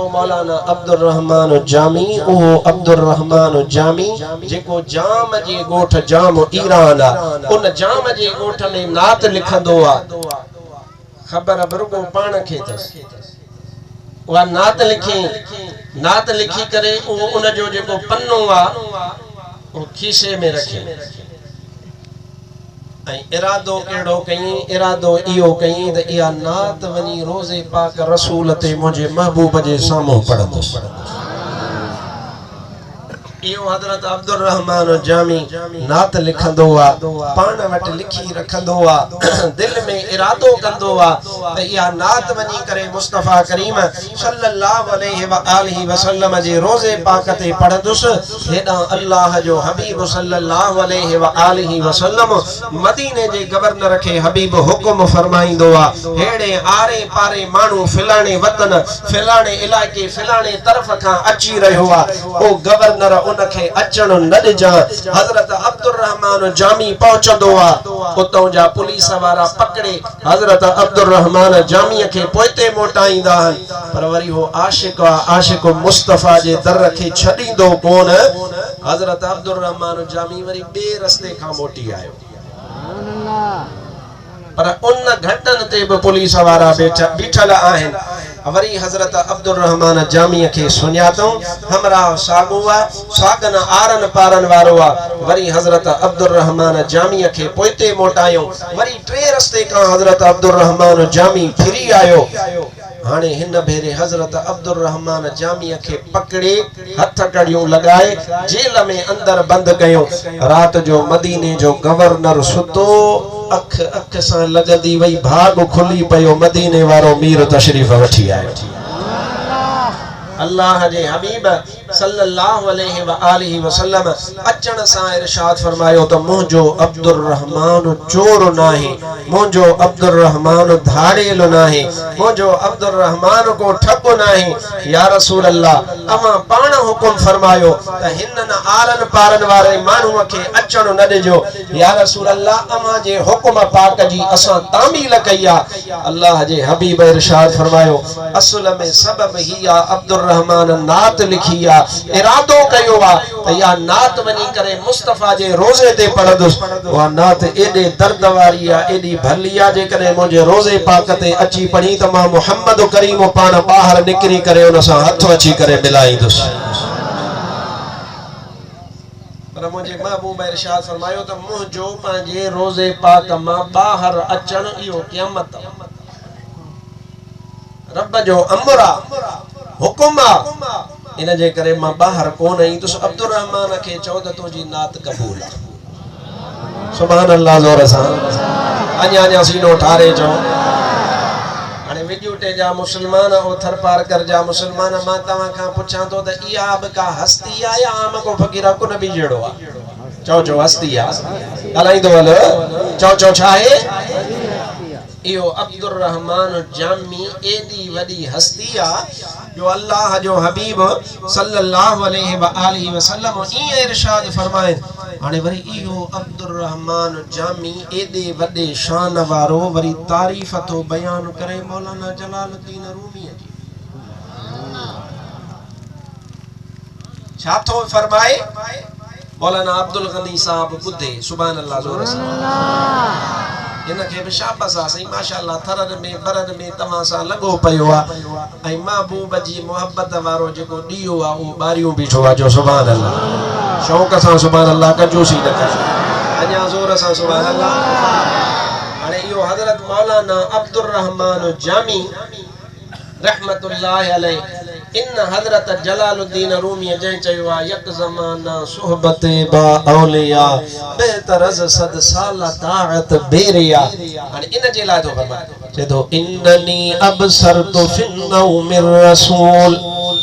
मौलाना अब्दुल रहमान जामी उहो अब्दुल रहमान जामी जेको जाम जे गोठ जाम ईरान उन जाम जे गोठ में नात लिखंदो आ खबर रुगो पाण खे तस वा नात लिखी करे उन जो जेको पन्नो आ वो खीसे में रखे इरादो केड़ो कई इरादो इयो कई त इया नात वनी रोज़े पाक रसूल ते मुझे महबूब जे सामो पढ़ंदो इयो हजरत अब्दुल रहमान जामी नात लिखंदो आ पाण वट लिखी रखंदो आ दिल में इरादो कंदो आ त इया नात वनी करे मुस्तफा करीम सल्लल्लाहु अलैहि व आलिहि वसल्लम जे रोज़े पाक ते पढ़ंदुस हेडा अल्लाह जो हबीब सल्लल्लाहु अलैहि व आलिहि वसल्लम मदीने जे गवर्नर के हबीब हुक्म फरमाइंदो आ हेडे आरे पारे मानू फिलाणे वतन फिलाणे इलाके फिलाणे तरफ का अची रहो आ ओ गवर्नर उनखे अचण न ॾिजा हजरत अब्दुल रहमान जामी पहुचंदो आ उतों जा पुलिस वारा पकड़े हजरत अब्दुल रहमान जामी के पोइते मोटाईंदा पर वरी हो आशिक मुस्तफा जे दर के छडींदो कोन हजरत अब्दुल रहमान जामी वरी बे रस्ते का मोटी आयो पर उन घटन ते भी पुलिस वारा बीठल आहिन वरी हजरत अब्दुल रहमान जामी के सुनियातो हमरा सागुआ सागन आरन पारन वारो आ वरी हजरत अब्दुल रहमान जामी के पोइते मोटायो वरी ट्रे रस्ते का हजरत अब्दुल रहमान जामी फिरी आयो हाने हिन भेरे हजरत अब्दुल रहमान जामी के पकड़े हथ कड़ियों लगाए जेल में अंदर बंद कयो रात जो मदीने जो गवर्नर सुतो अख सा लगदी वही भाग खुली पयो मदीने वारो मीर तशरीफ वठी आयो अल्लाह जे हबीब सल्लल्लाहु अलैहि व आलिहि वसल्लम अचण सा इरशाद फरमायो तो मुझो अब्दुल रहमान चोर नाही मुझो अब्दुल रहमान धाड़ेल नाही मुझो अब्दुल रहमान को ठग नाही या रसूल अल्लाह अमा पाण हुकुम फरमायो त हिनन आरन पारन वारे मानू के अचण न देजो या रसूल अल्लाह अमा जे हुकुम पाक जी असा तामील कया अल्लाह जे हबीब इरशाद फरमायो असल में सबब ही अब्दुल रहमान नात लिखिया इरादो कयो आ त या नात वनी करे मुस्तफा जे रोजे ते पढ़दुस वा नात एडे दर्द वारी आ एडी भलिया जे करे मुझे रोजे पाक ते अची पढ़ी त मां मोहम्मद करीम पाण बाहर निकरी करे उन सा हथ अची करे मिलाईंदुस पर मुझे महबूब इरशाद फरमायो त मुझो पांजे रोजे पाक मां बाहर अचण इयो क़यामत रब जो अमरा हुकुमा इन जे करे मां बाहर कोन आई तो अब्दुल रहमान के चौद तो जी नात कबूल सुभान अल्लाह जोर सा अन्या सीनो ठारे जो अने विजुटे जा मुसलमान ओ थर पार कर जा मुसलमान मां तवा का पूछा तो त इया अब का हस्ती आ या आम को फकीरा को नबी जेड़ो आ चो हस्ती आ अलाई दो वल चो छाए इयो अब्दुल रहमान जामी एदी वडी हस्ती आ जो अल्लाह जो हबीब सल्लल्लाहु अलैहि व आलिहि वसल्लम ई इरशाद फरमाए हाने वरी इयो अब्दुल रहमान जामी एदे वडे शान वारो वरी तारीफ तो बयान करे मौलाना जलालुद्दीन रूमी जी छा तो फरमाए मौलाना अब्दुल गनी साहब बुद्धे सुभान अल्लाह जोर से इनके भी शाबाश आ सही माशाअल्लाह थरन में बरन में तमा सा लगो पयो आ आई महबूब जी मोहब्बत वारो जेको दियो आ ओ बारियों बीठो आ जो सुभान अल्लाह शौक सा सुभान अल्लाह कंजूसी न कर अन्या जोर सा सुभान अल्लाह अरे यो हजरत मौलाना अब्दुल रहमान जामी रहमतुल्लाह अलैहि इन हजरत जलालुद्दीन रूमी जै चयो यक ज़माना सोहबत बा औलिया बेतरज सद साल ताअत बेरिया अने इन जे ला तो फरमाए जे तो इन्ननी अबसरतु फिन्नौ मिर रसूल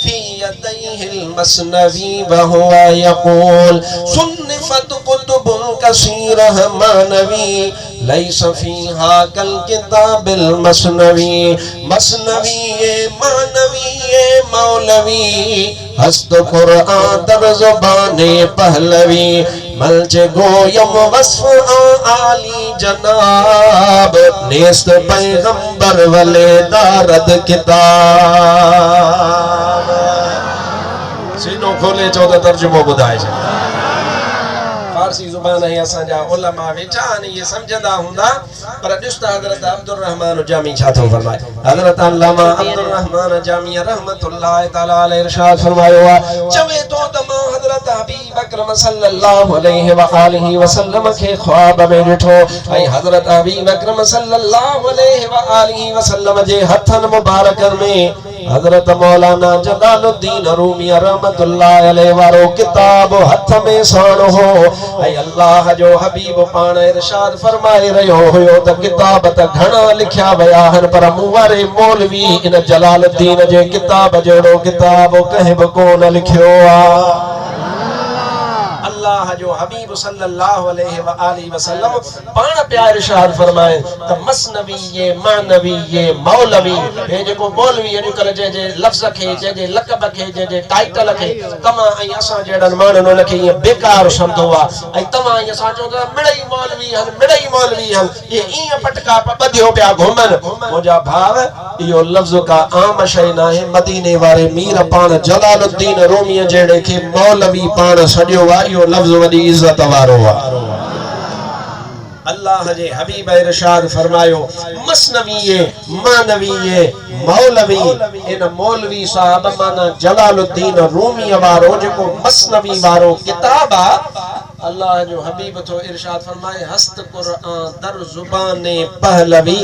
फी यदैहिल मसनवी व हुवा यक़ूल सुन्नफत कुतुबुन कसीरह मानवी लैस फीहा कल किताबिल मसनवी मसनवी ए मानवी ए मौलवी हस्त कुरान दर ज़ुबाने पहलवी मलजे गोयम वस्फ आली जनाब नेस्त पैगंबर वले दारद किताब खोले चो त तर्जुमो ॿुधाए छॾ फारसी ज़ुबान है असा जा उलमा वेठा आहिनि ये समझंदा हुंदा पर ॾिस त हज़रत अब्दुल रहमान जामी छा थो फरमाए हज़रत अल्लामा अब्दुल रहमान जामी रहमतुल्लाह तआला अलैहि इरशाद फरमायो आहे चवे तो त मां हज़रत हबीब अकरम सल्लल्लाहु अलैहि व आलिहि वसल्लम खे ख्वाब में ॾिठो ऐं हज़रत हबीब अकरम सल्लल्लाहु अलैहि व आलिहि वसल्लम जे हथन मुबारकन में हज़रत मौलाना जलालुद्दीन रूमी रहमतुल्लाह अलैहि वारो किताब हथ में साणो हो ऐं अल्लाह जो हबीब पाण इरशाद फरमाए रहियो हुयो त किताब त घणा लिखिया विया आहिनि पर मूं वारे मौलवी इन जलालुद्दीन जे किताब जहिड़ो किताब कंहिं बि कोन लिखियो आहे अल्लाह जो हबीब सल्लल्लाहु अलैहि व आलिहि वसल्लम पाण प्यार इरशाद फरमाए त मसनवी ये मानवी ये मौलवी हे जेको मौलवी अॼुकल्ह जे लफ़्ज़ खे जे लक़ब खे जे टाइटल खे तव्हां ऐं असां जहिड़नि माण्हुनि उनखे ईअं बेकार सम्झो आहे ऐं तव्हां ईअं सोचो त मिड़ई मौलवी आहिनि इहे ईअं पटका ॿधियो पिया घुमनि मुंहिंजा भाउ इहो लफ़्ज़ का आम शइ न आहे मदीने वारे मीर पाण जलालुद्दीन रूमीअ जहिड़े खे मौलवी पाण सॼो आहे इहो लफ़्ज़ वॾी इज़त वारो आहे अल्लाह जे हबीब इरशाद फरमायो मसनवी मानवी मौलवी इन मौलवी साहब माना जलालुद्दीन रूमी वारो जेको मसनवी वारो किताब आहे अल्लाह जो हबीब तो इरशाद फरमाए हस्त कुरान दर जुबान पहलवी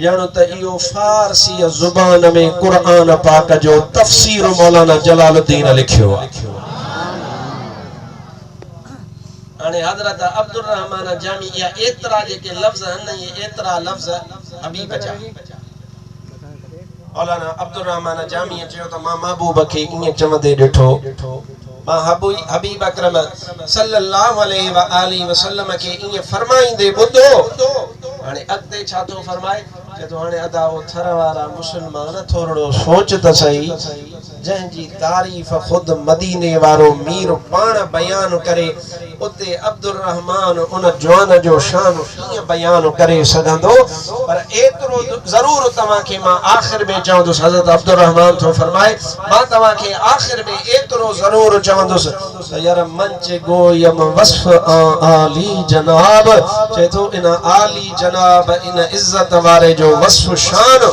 ॼण त इहो फारसी जुबान में कुरान पाक जो तफसीर मौलाना जलालुद्दीन लिखियो आहे हाणे हज़रत अब्दुल रहमान जामी या एतरा जेके लफ़्ज़ आहिनि ये एतरा लफ़्ज़ हबीब जा मौलाना अब्दुल रहमान जामी चयो त मां महबूब खे ईअं चवंदे ॾिठो मां हबीब अकरम सल्लल्लाहु अलैहि व आलिहि वसल्लम खे ईअं फरमाईंदे ॿुधो हाणे अॻिते छा थो फरमाए चए हाणे अदा वो थर वारा मुस्लमान थोरो सोच त सही जंहिंजी तारीफ़ ख़ुदि मदीने वारो मीर पाण बयान करे उते अब्दुल रहमान उन जवान जो शान कीअं बयान करे सघंदो पर एतिरो ज़रूर तव्हांखे मां आख़िर में चवंदुसि हज़रत अब्दुल रहमान थो फरमाए मां तव्हांखे आख़िर में एतिरो ज़रूर चवंदुसि त यार मंच गोयम वस्फ आली जनाब चए थो इन आली जनाब इन इज़त वारे जो वस्फ शान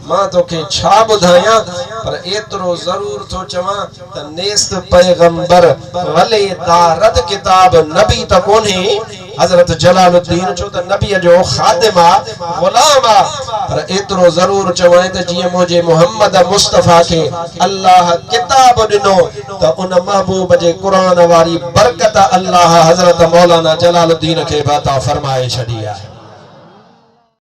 मां तोखे छा ॿुधायां पर एतिरो ज़रूर थो चवां त नेस्त पैगंबर वले दारद किताब नबी त कोन्हे हज़रत जलालुद्दीन चो त नबी जो खादिम आहे गुलाम आहे पर एतिरो ज़रूर चवां त जीअं मुंहिंजे मोहम्मद मुस्तफ़ा खे अल्लाह किताब ॾिनो त उन महबूब जे क़ुरान वारी बरकत अल्लाह हज़रत मौलाना जलालुद्दीन खे अता फरमाए छॾी आहे